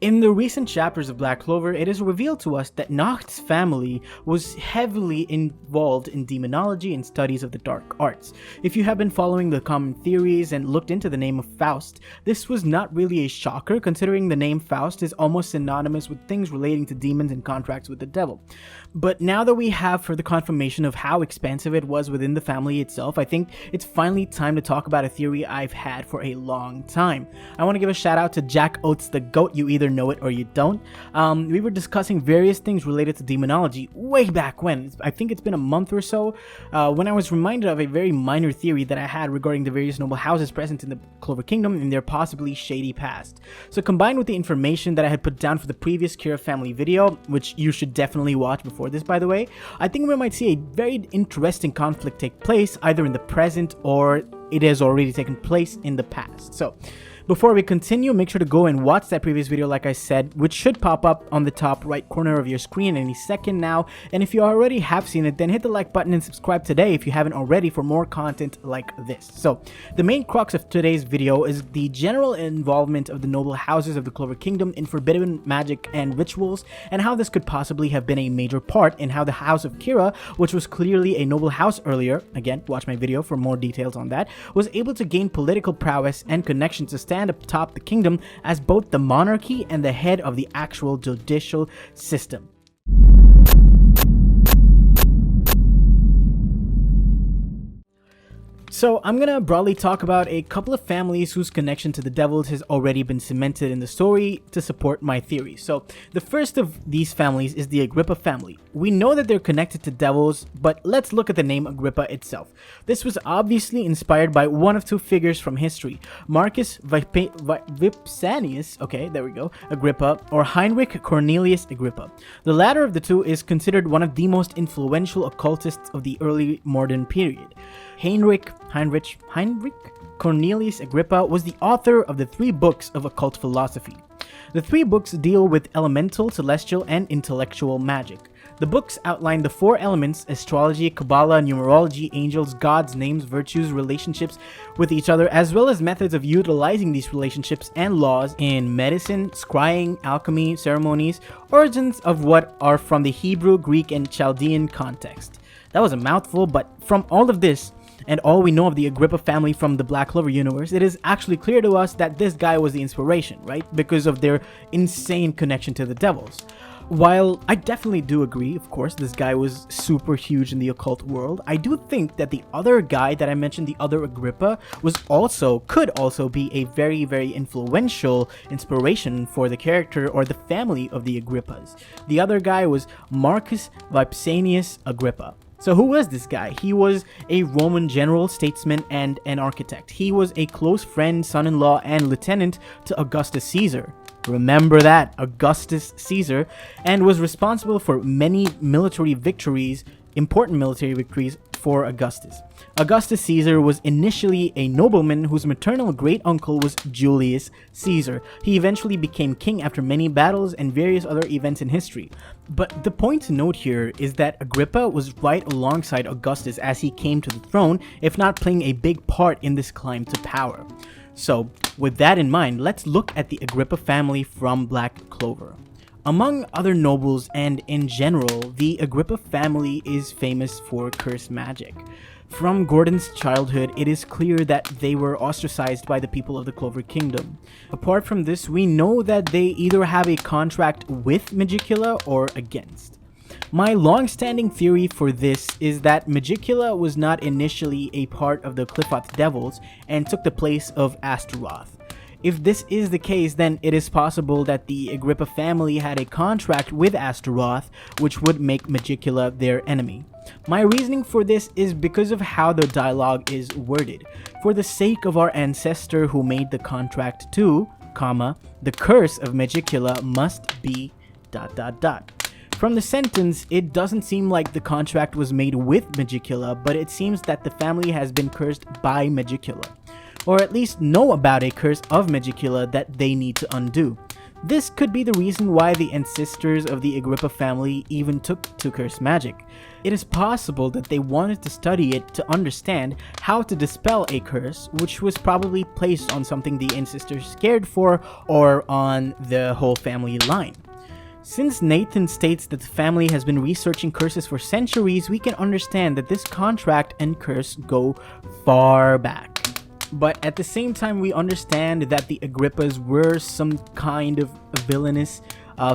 In the recent chapters of Black Clover, it is revealed to us that Nacht's family was heavily involved in demonology and studies of the dark arts. If you have been following the common theories and looked into the name of Faust, this was not really a shocker considering the name Faust is almost synonymous with things relating to demons and contracts with the devil. But now that we have further confirmation of how expansive it was within the family itself, I think it's finally time to talk about a theory I've had for a long time. I want to give a shout out to Jack Oates the Goat. You either know it or you don't. We were discussing various things related to demonology way back when. I think it's been a month or so, when I was reminded of a very minor theory that I had regarding the various noble houses present in the Clover Kingdom and their possibly shady past. So combined with the information that I had put down for the previous XIII Family video, which you should definitely watch before this by the way, I think we might see a very interesting conflict take place either in the present or it has already taken place in the past. So before we continue, make sure to go and watch that previous video like I said, which should pop up on the top right corner of your screen any second now. And if you already have seen it, then hit the like button and subscribe today if you haven't already for more content like this. So the main crux of today's video is the general involvement of the noble houses of the Clover Kingdom in forbidden magic and rituals, and how this could possibly have been a major part in how the House of Kira, which was clearly a noble house earlier, again watch my video for more details on that, was able to gain political prowess and connections to stand atop the kingdom as both the monarchy and the head of the actual judicial system. So I'm gonna broadly talk about a couple of families whose connection to the devils has already been cemented in the story to support my theory. So the first of these families is the Agrippa family. We know that they're connected to devils, but let's look at the name Agrippa itself. This was obviously inspired by one of two figures from history, Marcus Vipsanius, okay, there we go, Agrippa, or Heinrich Cornelius Agrippa. The latter of the two is considered one of the most influential occultists of the early modern period. Heinrich Cornelius Agrippa was the author of the 3 books of occult philosophy. The 3 books deal with elemental, celestial, and intellectual magic. The books outline the 4 elements: astrology, Kabbalah, numerology, angels, gods, names, virtues, relationships with each other, as well as methods of utilizing these relationships and laws in medicine, scrying, alchemy, ceremonies, origins of what are from the Hebrew, Greek, and Chaldean context. That was a mouthful, but from all of this, and all we know of the Agrippa family from the Black Clover universe, it is actually clear to us that this guy was the inspiration, right? Because of their insane connection to the devils. While I definitely do agree, of course, this guy was super huge in the occult world, I do think that the other guy that I mentioned, the other Agrippa, could also be a very, very influential inspiration for the character or the family of the Agrippas. The other guy was Marcus Vipsanius Agrippa. So who was this guy? He was a Roman general, statesman, and an architect. He was a close friend, son-in-law, and lieutenant to Augustus Caesar. Remember that, Augustus Caesar, and was responsible for many military victories, important military victories for Augustus. Augustus Caesar was initially a nobleman whose maternal great-uncle was Julius Caesar. He eventually became king after many battles and various other events in history. But the point to note here is that Agrippa was right alongside Augustus as he came to the throne, if not playing a big part in this climb to power. So, with that in mind, let's look at the Agrippa family from Black Clover. Among other nobles and in general, the Agrippa family is famous for cursed magic. From Gordon's childhood, it is clear that they were ostracized by the people of the Clover Kingdom. Apart from this, we know that they either have a contract with Magicula or against. My long-standing theory for this is that Magicula was not initially a part of the Qliphoth Devils and took the place of Astaroth. If this is the case, then it is possible that the Agrippa family had a contract with Astaroth, which would make Magicula their enemy. My reasoning for this is because of how the dialogue is worded. For the sake of our ancestor who made the contract too, the curse of Magicula must be ... From the sentence, it doesn't seem like the contract was made with Magicula, but it seems that the family has been cursed by Magicula, or at least know about a curse of Magicula that they need to undo. This could be the reason why the ancestors of the Agrippa family even took to curse magic. It is possible that they wanted to study it to understand how to dispel a curse, which was probably placed on something the ancestors cared for or on the whole family line. Since Nathan states that the family has been researching curses for centuries, we can understand that this contract and curse go far back. But at the same time, we understand that the Agrippas were some kind of villainous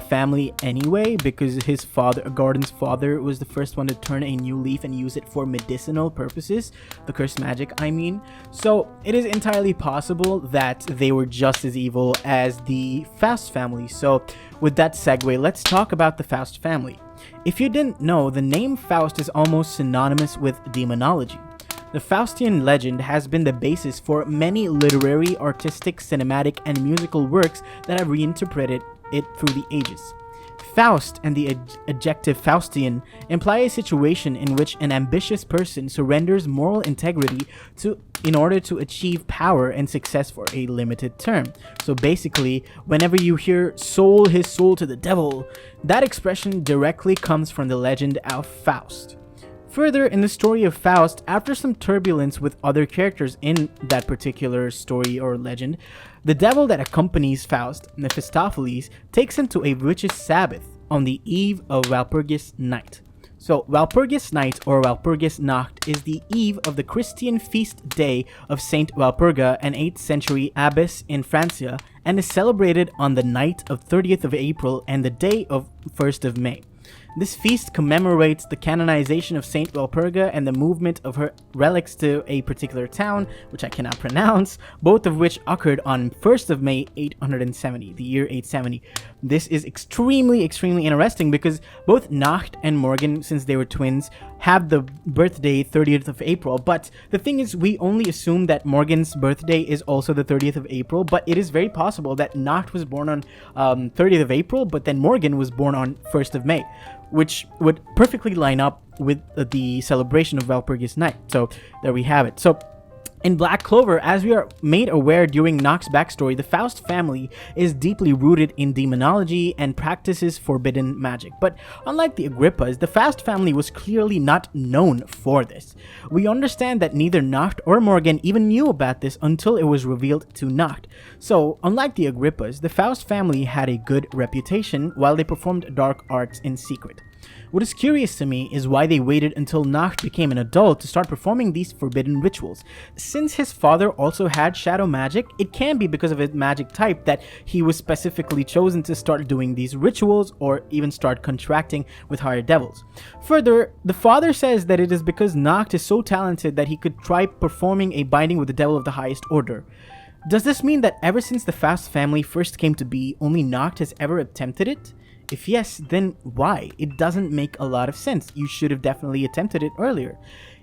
family anyway, because his father, Gordon's father, was the first one to turn a new leaf and use it for medicinal purposes, the cursed magic, I mean. So it is entirely possible that they were just as evil as the Faust family. So with that segue, let's talk about the Faust family. If you didn't know, the name Faust is almost synonymous with demonology. The Faustian legend has been the basis for many literary, artistic, cinematic, and musical works that have reinterpreted it through the ages. Faust and the adjective Faustian imply a situation in which an ambitious person surrenders moral integrity in order to achieve power and success for a limited term. So basically, whenever you hear "sold his soul to the devil," that expression directly comes from the legend of Faust. Further, in the story of Faust, after some turbulence with other characters in that particular story or legend, the devil that accompanies Faust, Mephistopheles, takes him to a witch's sabbath on the eve of Walpurgis Night. So, Walpurgis Night or Walpurgis Nacht is the eve of the Christian feast day of Saint Walpurga, an 8th century abbess in Francia, and is celebrated on the night of 30th of April and the day of 1st of May. This feast commemorates the canonization of Saint Walpurga and the movement of her relics to a particular town, which I cannot pronounce, both of which occurred on 1st of May 870, the year 870. This is extremely interesting because both Nacht and Morgan, since they were twins, have the birthday 30th of April, but the thing is, we only assume that Morgan's birthday is also the 30th of April, but it is very possible that Nacht was born on 30th of April, but then Morgan was born on 1st of May, which would perfectly line up with the celebration of Walpurgis Night. So there we have it. So in Black Clover, as we are made aware during Nacht's backstory, the Faust family is deeply rooted in demonology and practices forbidden magic. But unlike the Agrippas, the Faust family was clearly not known for this. We understand that neither Nacht or Morgan even knew about this until it was revealed to Nacht. So, unlike the Agrippas, the Faust family had a good reputation while they performed dark arts in secret. What is curious to me is why they waited until Nacht became an adult to start performing these forbidden rituals. Since his father also had shadow magic, it can be because of his magic type that he was specifically chosen to start doing these rituals or even start contracting with higher devils. Further, the father says that it is because Nacht is so talented that he could try performing a binding with the devil of the highest order. Does this mean that ever since the Faust family first came to be, only Nacht has ever attempted it? If yes, then why? It doesn't make a lot of sense. You should have definitely attempted it earlier.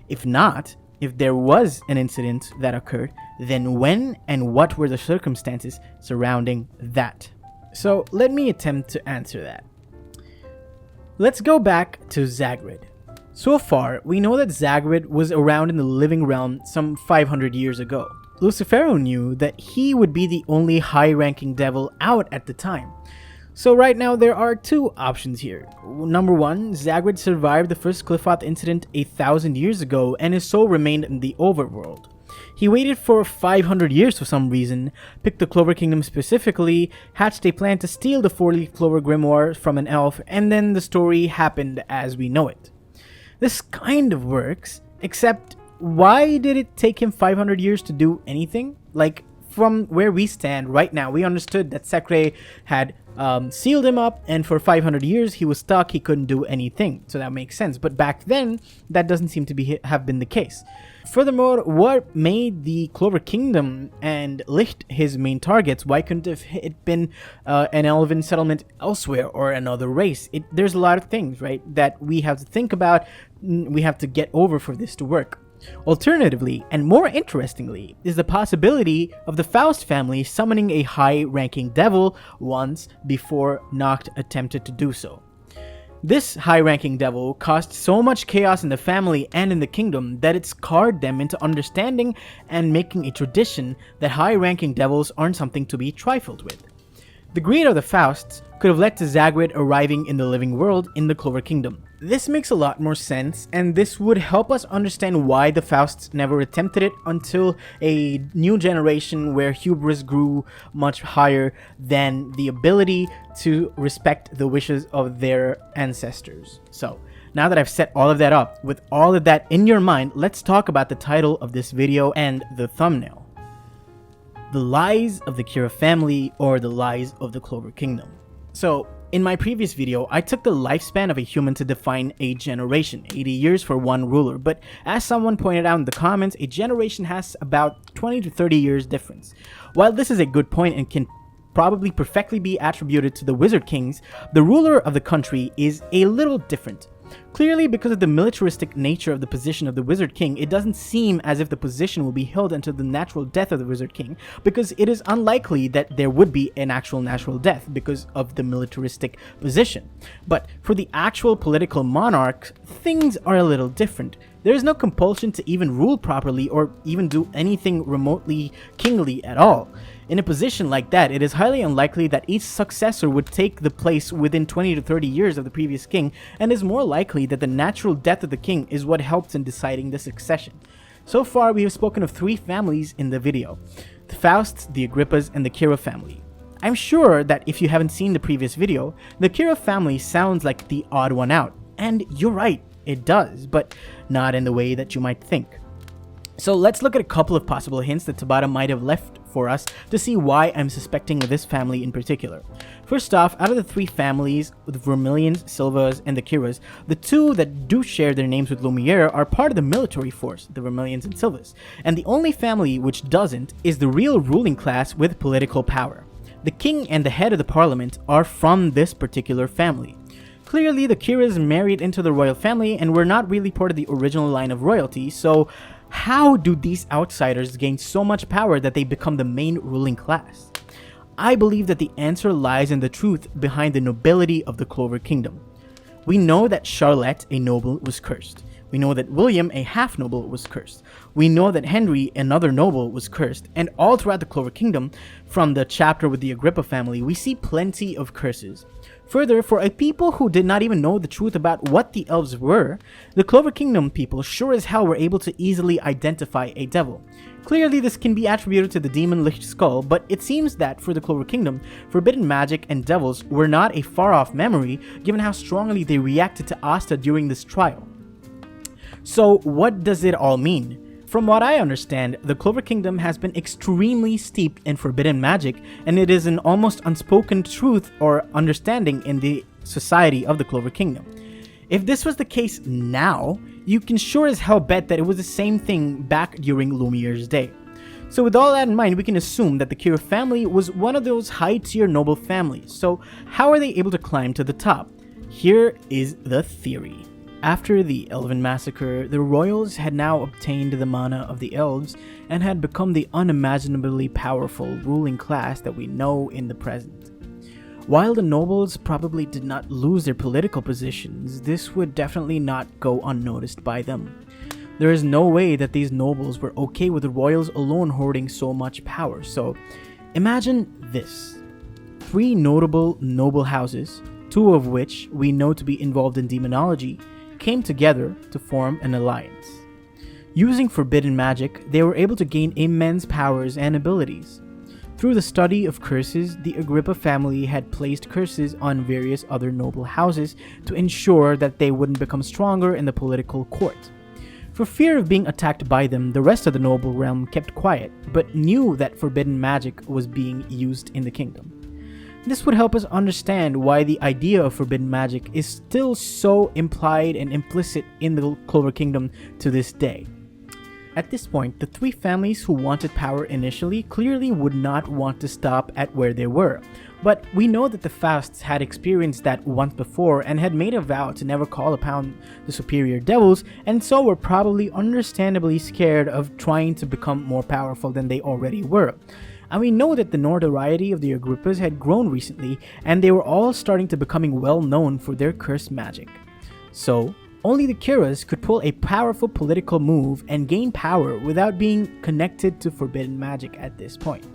If not, if there was an incident that occurred, then when and what were the circumstances surrounding that? So let me attempt to answer that. Let's go back to Zagred. So far, we know that Zagred was around in the living realm some 500 years ago. Lucifero knew that he would be the only high-ranking devil out at the time. So right now, there are two options here. Number one, Zagred survived the first Qliphoth incident 1,000 years ago and his soul remained in the overworld. He waited for 500 years for some reason, picked the Clover Kingdom specifically, hatched a plan to steal the 4-leaf Clover Grimoire from an elf, and then the story happened as we know it. This kind of works, except why did it take him 500 years to do anything? Like, from where we stand right now, we understood that Zagred had sealed him up, and for 500 years he was stuck, he couldn't do anything, so that makes sense. But back then, that doesn't seem to have been the case. Furthermore, what made the Clover Kingdom and Licht his main targets? Why couldn't it been an elven settlement elsewhere or another race? There's a lot of things, right, that we have to think about, we have to get over for this to work. Alternatively, and more interestingly, is the possibility of the Faust family summoning a high-ranking devil once before Nacht attempted to do so. This high-ranking devil caused so much chaos in the family and in the kingdom that it scarred them into understanding and making a tradition that high-ranking devils aren't something to be trifled with. The greed of the Fausts could have led to Zagred arriving in the living world in the Clover Kingdom. This makes a lot more sense, and this would help us understand why the Fausts never attempted it until a new generation where hubris grew much higher than the ability to respect the wishes of their ancestors. So, now that I've set all of that up, with all of that in your mind, let's talk about the title of this video and the thumbnail. The Lies of the Agrippa Family, or the Lies of the Clover Kingdom. So, in my previous video, I took the lifespan of a human to define a generation, 80 years for one ruler, but as someone pointed out in the comments, a generation has about 20 to 30 years difference. While this is a good point and can probably perfectly be attributed to the Wizard Kings, the ruler of the country is a little different. Clearly, because of the militaristic nature of the position of the Wizard King, it doesn't seem as if the position will be held until the natural death of the Wizard King, because it is unlikely that there would be an actual natural death because of the militaristic position. But for the actual political monarch, things are a little different. There is no compulsion to even rule properly or even do anything remotely kingly at all. In a position like that, it is highly unlikely that each successor would take the place within 20 to 30 years of the previous king, and is more likely that the natural death of the king is what helps in deciding the succession. So far, we have spoken of three families in the video: the Fausts, the Agrippas, and the Agrippa family. I'm sure that if you haven't seen the previous video, the Agrippa family sounds like the odd one out, and you're right, it does, but not in the way that you might think. So let's look at a couple of possible hints that Tabata might have left for us to see why I'm suspecting this family in particular. First off, out of the three families, the Vermilions, Silvas, and the Kiras, the two that do share their names with Lumiere are part of the military force, the Vermilions and Silvas, and the only family which doesn't is the real ruling class with political power. The king and the head of the parliament are from this particular family. Clearly, the Kiras married into the royal family and were not really part of the original line of royalty, so how do these outsiders gain so much power that they become the main ruling class? I believe that the answer lies in the truth behind the nobility of the Clover Kingdom. We know that Charlotte, a noble, was cursed. We know that William, a half-noble, was cursed. We know that Henry, another noble, was cursed. And all throughout the Clover Kingdom, from the chapter with the Agrippa family, we see plenty of curses. Further, for a people who did not even know the truth about what the elves were, the Clover Kingdom people sure as hell were able to easily identify a devil. Clearly, this can be attributed to the demon Licht Skull, but it seems that for the Clover Kingdom, forbidden magic and devils were not a far-off memory, given how strongly they reacted to Asta during this trial. So, what does it all mean? From what I understand, the Clover Kingdom has been extremely steeped in forbidden magic, and it is an almost unspoken truth or understanding in the society of the Clover Kingdom. If this was the case now, you can sure as hell bet that it was the same thing back during Lumiere's day. So with all that in mind, we can assume that the Agrippa family was one of those high-tier noble families. So how are they able to climb to the top? Here is the theory. After the Elven massacre, the royals had now obtained the mana of the elves and had become the unimaginably powerful ruling class that we know in the present. While the nobles probably did not lose their political positions, this would definitely not go unnoticed by them. There is no way that these nobles were okay with the royals alone hoarding so much power, so imagine this. Three notable noble houses, two of which we know to be involved in demonology, came together to form an alliance. Using forbidden magic, they were able to gain immense powers and abilities. Through the study of curses, the Agrippa family had placed curses on various other noble houses to ensure that they wouldn't become stronger in the political court. For fear of being attacked by them, the rest of the noble realm kept quiet, but knew that forbidden magic was being used in the kingdom. This would help us understand why the idea of forbidden magic is still so implied and implicit in the Clover Kingdom to this day. At this point, the three families who wanted power initially clearly would not want to stop at where they were, but we know that the Fausts had experienced that once before and had made a vow to never call upon the superior devils, and so were probably understandably scared of trying to become more powerful than they already were. And we know that the notoriety of the Agrippas had grown recently, and they were all starting to becoming well known for their cursed magic. So, only the Kiras could pull a powerful political move and gain power without being connected to forbidden magic at this point.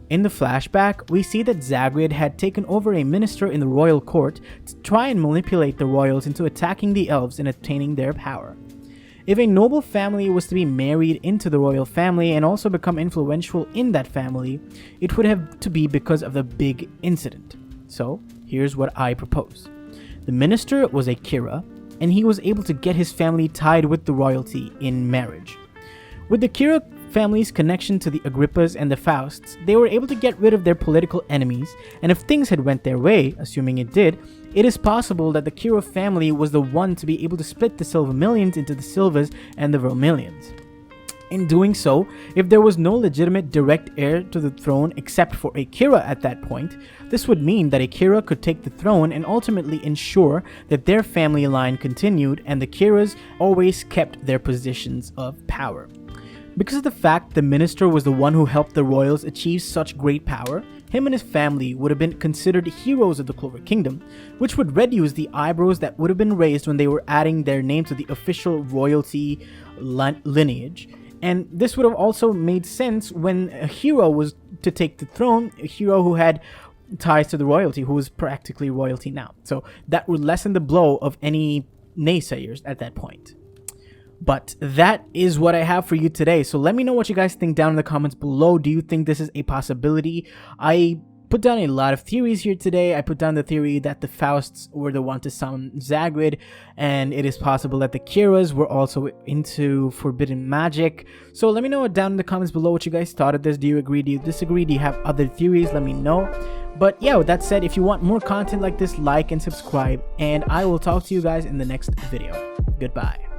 In the flashback, we see that Zagred had taken over a minister in the royal court to try and manipulate the royals into attacking the elves and obtaining their power. If a noble family was to be married into the royal family and also become influential in that family, it would have to be because of the big incident. So, here's what I propose. The minister was a Kira, and he was able to get his family tied with the royalty in marriage. With the Kira family's connection to the Agrippas and the Fausts, they were able to get rid of their political enemies, and if things had went their way, assuming it did, it is possible that the Kira family was the one to be able to split the Silvermillions into the Silvers and the Vermillions. In doing so, if there was no legitimate direct heir to the throne except for a Kira at that point, this would mean that a Kira could take the throne and ultimately ensure that their family line continued and the Kiras always kept their positions of power. Because of the fact the minister was the one who helped the royals achieve such great power, him and his family would have been considered heroes of the Clover Kingdom, which would reduce the eyebrows that would have been raised when they were adding their name to the official royalty lineage. And this would have also made sense when a hero was to take the throne, a hero who had ties to the royalty, who was practically royalty now. So that would lessen the blow of any naysayers at that point. But that is what I have for you today. So let me know what you guys think down in the comments below. Do you think this is a possibility? I put down a lot of theories here today. I put down the theory that the Fausts were the one to summon Zagred, and it is possible that the Kiras were also into forbidden magic. So let me know down in the comments below what you guys thought of this. Do you agree? Do you disagree? Do you have other theories? Let me know. But yeah, with that said, if you want more content like this, like and subscribe, and I will talk to you guys in the next video. Goodbye.